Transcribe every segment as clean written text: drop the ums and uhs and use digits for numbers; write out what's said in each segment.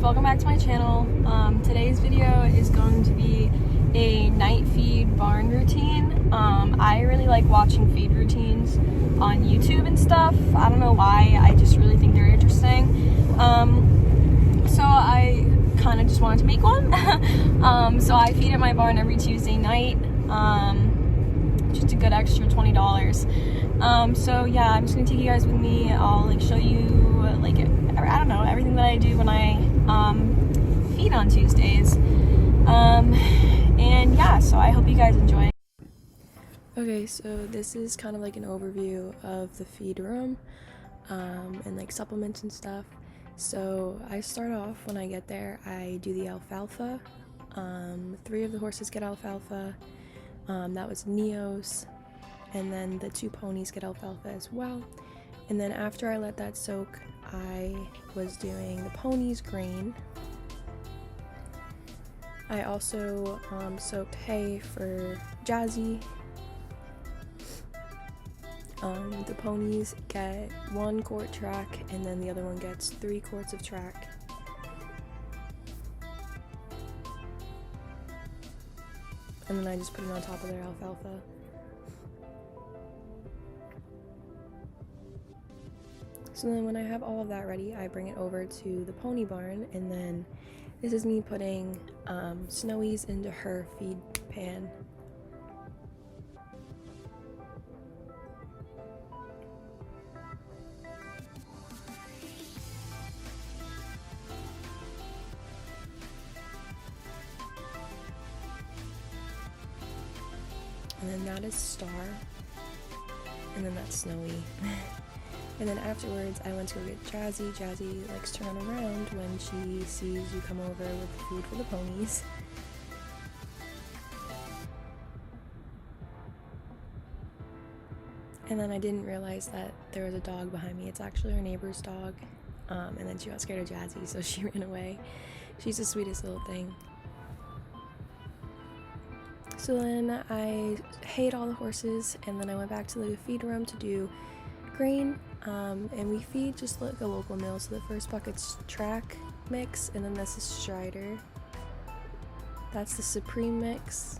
welcome back to my channel. Today's video is going to be a night feed barn routine. I really like watching feed routines on YouTube and stuff. I don't know why, I just really think they're interesting. So I kind of just wanted to make one. So I feed at my barn every Tuesday night. Just a good extra $20. So yeah, I'm just gonna take you guys with me. I'll like show you like, I don't know, everything that I do when I feed on Tuesdays. And yeah, so I hope you guys enjoy. Okay, so this is kind of like an overview of the feed room and like supplements and stuff. So I start off when I get there, I do the alfalfa. 3 of the horses get alfalfa. That was Neos, and then the 2 ponies get alfalfa as well. And then after I let that soak, I was doing the ponies' grain. I also soaked hay for Jazzy. The ponies get 1 quart track, and then the other one gets 3 quarts of track. And then I just put it on top of their alfalfa. So then when I have all of that ready, I bring it over to the pony barn, and then this is me putting Snowy's into her feed pan. And then that is Star, and then that's Snowy. And then afterwards, I went to go get Jazzy. Jazzy likes to run around when she sees you come over with food for the ponies. And then I didn't realize that there was a dog behind me. It's actually our neighbor's dog. And then she got scared of Jazzy, so she ran away. She's the sweetest little thing. So then I hayed all the horses, and then I went back to the feed room to do grain. And we feed just like a local mill. So the first bucket's track mix, and then this is Strider. That's the Supreme mix.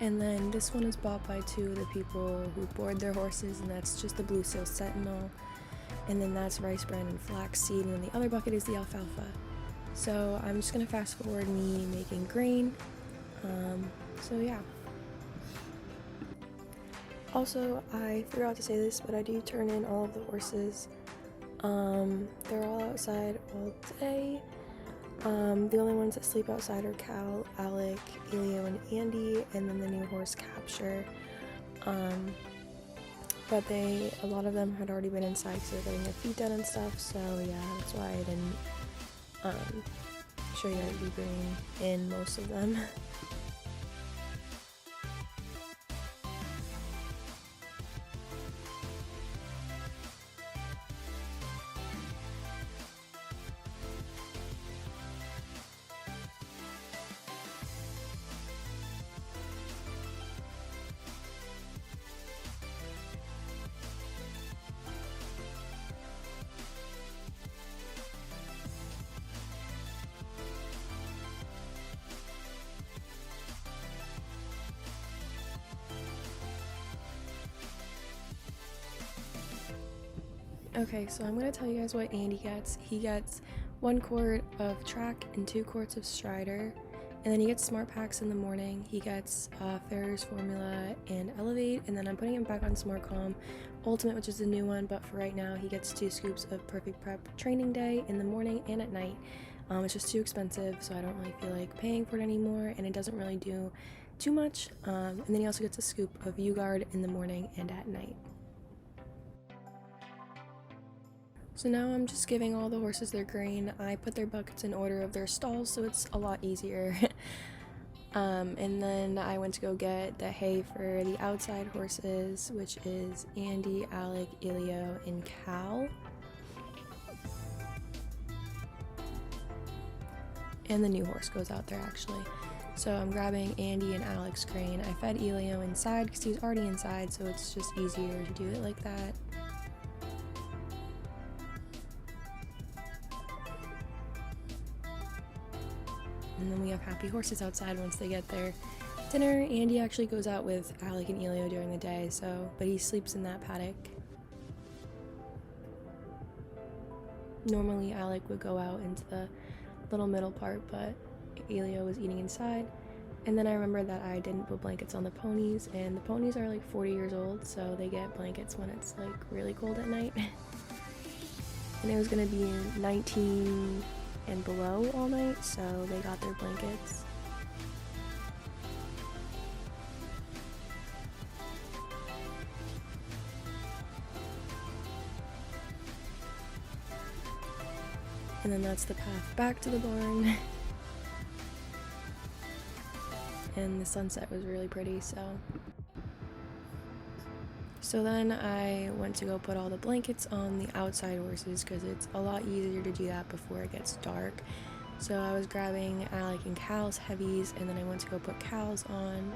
And then this one is bought by 2 of the people who board their horses, and that's just the Blue Seal Sentinel. And then that's rice bran and flaxseed, and then the other bucket is the alfalfa. So I'm just gonna fast forward me making grain. So yeah. Also, I forgot to say this, but I do turn in all of the horses. They're all outside all day. The only ones that sleep outside are Cal, Alec, Elio, and Andy, and then the new horse Capture. But a lot of them had already been inside because they're getting their feet done and stuff, so yeah, that's why I didn't show you how to do grain in most of them. Okay, so I'm going to tell you guys what Andy gets. He gets 1 quart of track and 2 quarts of Strider, and then he gets Smart Packs in the morning. He gets Ferrer's Formula and Elevate, and then I'm putting him back on Smart Calm Ultimate, which is the new one, but for right now he gets 2 scoops of Perfect Prep Training Day in the morning and at night. It's just too expensive, so I don't really feel like paying for it anymore, and it doesn't really do too much. And then he also gets a scoop of U-Guard in the morning and at night. So now I'm just giving all the horses their grain. I put their buckets in order of their stalls, so it's a lot easier. And then I went to go get the hay for the outside horses, which is Andy, Alec, Elio, and Cal. And the new horse goes out there actually. So I'm grabbing Andy and Alec's grain. I fed Elio inside because he's already inside, so it's just easier to do it like that. And then we have happy horses outside once they get their dinner. Andy actually goes out with Alec and Elio during the day, but he sleeps in that paddock. Normally Alec would go out into the little middle part, but Elio was eating inside. And then I remember that I didn't put blankets on the ponies, and the ponies are like 40 years old, so they get blankets when it's like really cold at night. And it was gonna be 19 and below all night, so they got their blankets. And then that's the path back to the barn. And the sunset was really pretty, so then I went to go put all the blankets on the outside horses because it's a lot easier to do that before it gets dark. So I was grabbing Alec and Cal's heavies, and then I went to go put Cal's on.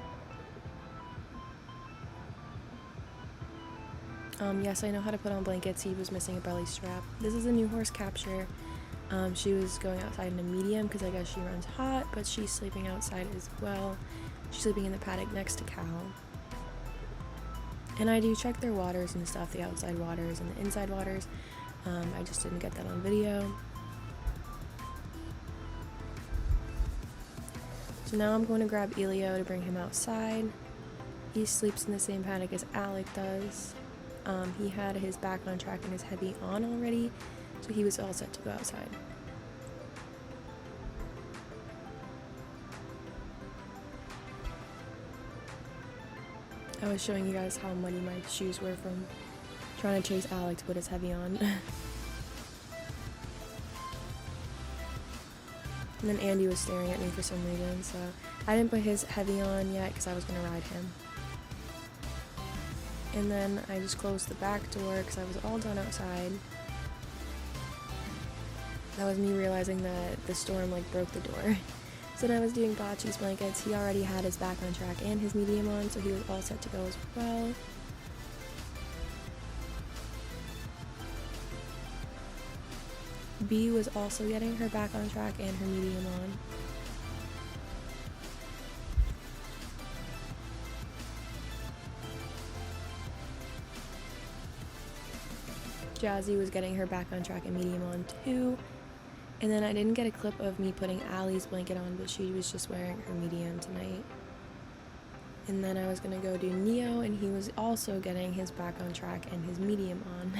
Yes, I know how to put on blankets. He was missing a belly strap. This is a new horse capture. She was going outside in a medium because I guess she runs hot, but she's sleeping outside as well. She's sleeping in the paddock next to Cal. And I do check their waters and stuff, the outside waters and the inside waters. I just didn't get that on video. So now I'm going to grab Elio to bring him outside. He sleeps in the same paddock as Alec does. He had his back on track and his heavy on already, so he was all set to go outside. I was showing you guys how muddy my shoes were from trying to chase Alec to put his heavy on. And then Andy was staring at me for some reason, so I didn't put his heavy on yet because I was going to ride him. And then I just closed the back door because I was all done outside. That was me realizing that the storm broke the door. So then I was doing Bocce's blankets. He already had his back on track and his medium on, so he was all set to go as well. B was also getting her back on track and her medium on. Jazzy was getting her back on track and medium on too. And then I didn't get a clip of me putting Allie's blanket on, but she was just wearing her medium tonight. And then I was gonna go do Neo, and he was also getting his back on track and his medium on.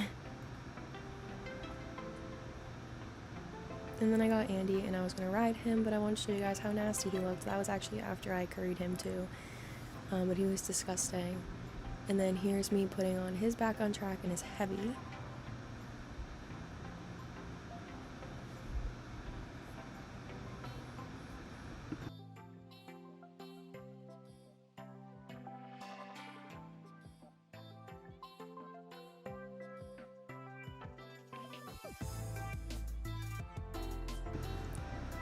And then I got Andy, and I was gonna ride him, but I wanted to show you guys how nasty he looked. That was actually after I curried him too, but he was disgusting. And then here's me putting on his back on track and his heavy.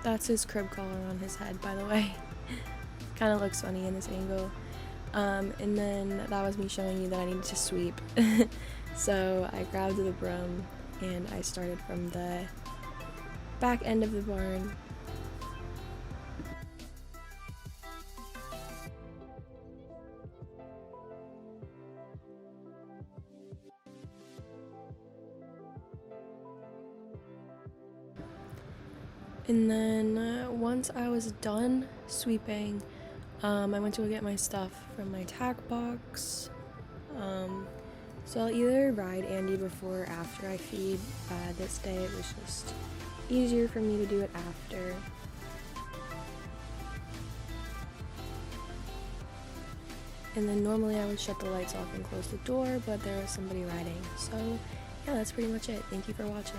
That's his crib collar on his head, by the way. Kind of looks funny in this angle. And then that was me showing you that I needed to sweep. So I grabbed the broom and I started from the back end of the barn. And then once I was done sweeping, I went to go get my stuff from my tack box. So I'll either ride Andy before or after I feed. This day it was just easier for me to do it after. And then normally I would shut the lights off and close the door, but there was somebody riding. So yeah, that's pretty much it. Thank you for watching.